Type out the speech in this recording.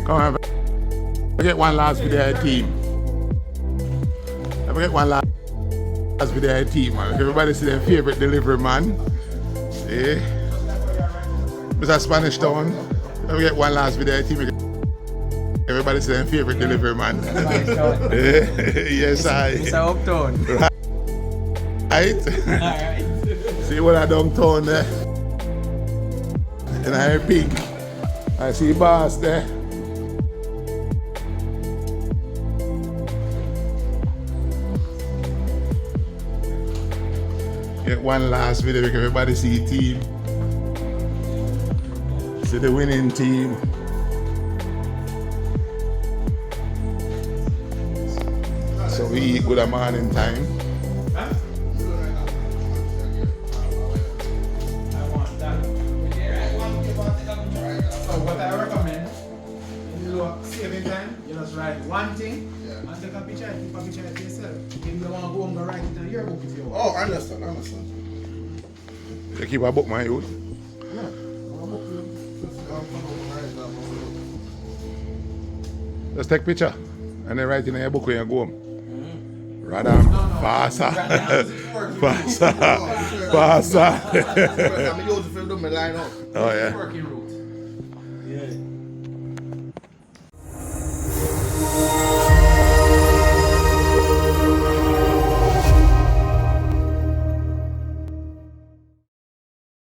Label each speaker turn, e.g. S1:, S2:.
S1: Come on, I get one last video team. I get one last video team, man. Everybody see their favorite delivery man. Eh? Mr. Spanish Town. I get one last video team. Everybody see their favorite delivery man. Yes, I.
S2: Mr. Uptown.
S1: Right?
S2: Alright.
S1: See what I downtown there? And I pink. I see boss there. Get one last video because everybody see team. See the winning team. So we eat good a morning time.
S2: What I recommend, saving time, you just write one thing and take a picture, keep a picture of yourself. If you want to go and go write it in your book if you want.
S3: Oh, I understand.
S1: You keep a book, my youth. Just take picture and then write in your book when you go home. Rather faster. Faster. Faster.
S3: I'm using for them line up.
S1: Oh yeah.
S2: Working route. Yeah.